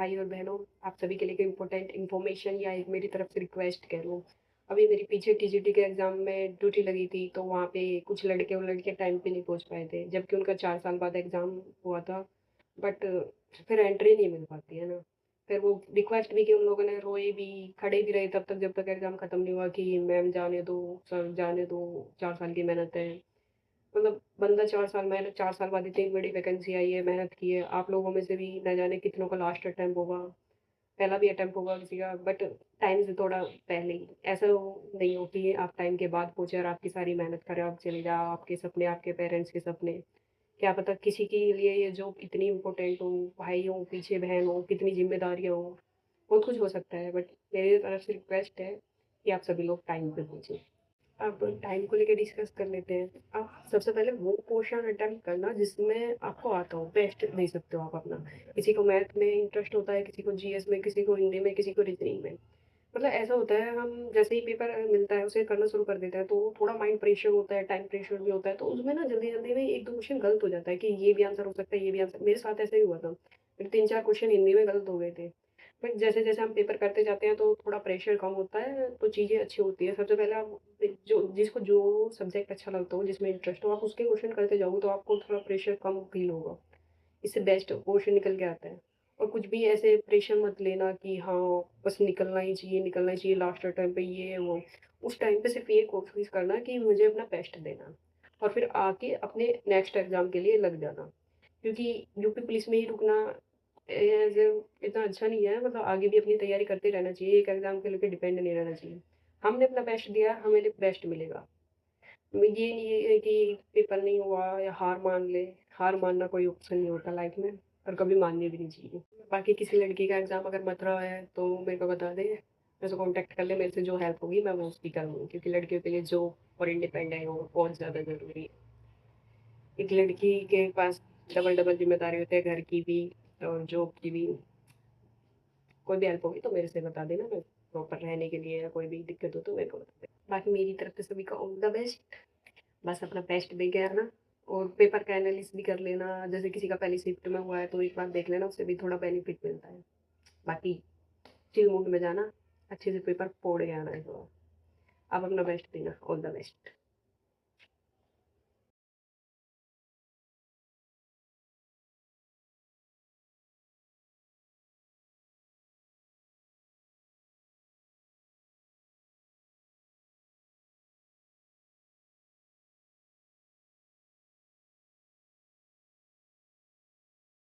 भाई और बहनों, आप सभी के लिए एक इम्पोर्टेंट इन्फॉर्मेशन या एक मेरी तरफ से रिक्वेस्ट कह लूँ। अभी मेरी पीछे टीजीटी के एग्ज़ाम में ड्यूटी लगी थी, तो वहाँ पे कुछ लड़के और लड़कियाँ टाइम पे नहीं पहुँच पाए थे, जबकि उनका 4 साल बाद एग्ज़ाम हुआ था। बट फिर एंट्री नहीं मिल पाती है ना। फिर वो रिक्वेस्ट भी की उन लोगों ने, रोए भी, खड़े भी रहे तब तक जब तक एग्ज़ाम ख़त्म नहीं हुआ कि मैम जाने दो, सर जाने दो, 4 साल की मेहनत है। मतलब बंदा 4 साल मेहनत, 4 साल बाद इतनी बड़ी वैकेंसी आई है, मेहनत की है। आप लोगों में से भी न जाने कितनों का लास्ट अटेम्प्ट होगा, पहला भी अटेम्प्ट होगा किसी का, बट टाइम से थोड़ा पहले ही। ऐसा नहीं हो कि आप टाइम के बाद पहुँचे और आपकी सारी मेहनत करें, आप चले जाओ, आपके सपने, आपके पेरेंट्स के सपने। क्या पता किसी के लिए ये जॉब इतनी इम्पोर्टेंट हो, भाई हो, पीछे बहन हो, कितनी ज़िम्मेदारियाँ हो, बहुत कुछ हो सकता है। बट मेरी तरफ से रिक्वेस्ट है कि आप सभी लोग टाइम पे पहुँचे। अब टाइम को लेके डिस्कस कर लेते हैं। आप सबसे पहले वो पोर्शन अटेम्प्ट करना जिसमें आपको आता हो, बेस्ट दे सकते हो आप अपना। किसी को मैथ में इंटरेस्ट होता है, किसी को जीएस में, किसी को हिंदी में, किसी को रीजनिंग में। मतलब ऐसा होता है, हम जैसे ही पेपर मिलता है उसे करना शुरू कर देते हैं, तो थोड़ा माइंड प्रेशर होता है, टाइम प्रेशर भी होता है, तो उसमें ना जल्दी जल्दी में एक दो क्वेश्चन गलत हो जाता है कि ये भी आंसर हो सकता है, ये भी आंसर। मेरे साथ ऐसा ही हुआ था, मेरे 3-4 क्वेश्चन हिंदी में गलत हो गए थे। बट जैसे जैसे हम पेपर करते जाते हैं तो थोड़ा प्रेशर कम होता है, तो चीज़ें अच्छी होती है। सबसे पहले आप जो जिसको जो सब्जेक्ट अच्छा लगता हो, जिसमें इंटरेस्ट हो, आप उसके क्वेश्चन करते जाओगे तो आपको थोड़ा प्रेशर कम फील होगा। इससे बेस्ट क्वेश्चन निकल के आता है। और कुछ भी ऐसे प्रेशर मत लेना कि हाँ, बस निकलना ही चाहिए लास्ट टाइम पे ये है वो। उस टाइम पे सिर्फ ये कोशिश करना कि मुझे अपना बेस्ट देना, और फिर आके अपने नेक्स्ट एग्जाम के लिए लग जाना। क्योंकि यूपी पुलिस में ही रुकना एज इतना अच्छा नहीं है। मतलब आगे भी अपनी तैयारी करते रहना चाहिए, एक एग्जाम के लेकर डिपेंड नहीं रहना चाहिए। हमने अपना बेस्ट दिया, हमें बेस्ट मिलेगा। ये नहीं है कि पेपर नहीं हुआ या हार मान ले। हार मानना कोई ऑप्शन नहीं होता लाइफ में, और कभी माननी भी नहीं चाहिए। बाकी किसी लड़की का एग्ज़ाम अगर मत रहा है तो मेरे को बता दे, मेरे से कॉन्टैक्ट कर ले, मेरे से जो हेल्प होगी मैं वो उसकी करूँगी, क्योंकि लड़कियों के लिए जॉब और इंडिपेंडेंट हो बहुत ज़्यादा ज़रूरी है। एक लड़की के पास डबल डबल जिम्मेदारी होती है, घर की भी और जॉब की भी। कोई भी हेल्प होगी तो मेरे से बता देना, मैं प्रॉपर रहने के लिए या कोई भी दिक्कत हो तो मेरे को बता देना। बाकी मेरी तरफ से सभी का ऑल द बेस्ट। बस अपना बेस्ट दे के आना, और पेपर का एनालिसिस भी कर लेना। जैसे किसी का पहली शिफ्ट में हुआ है तो एक बार देख लेना, उससे भी थोड़ा बेनिफिट मिलता है। बाकी चिल मूड में जाना, अच्छे से पेपर फोड़ के आना है। तो आप अपना बेस्ट देना, ऑल द बेस्ट।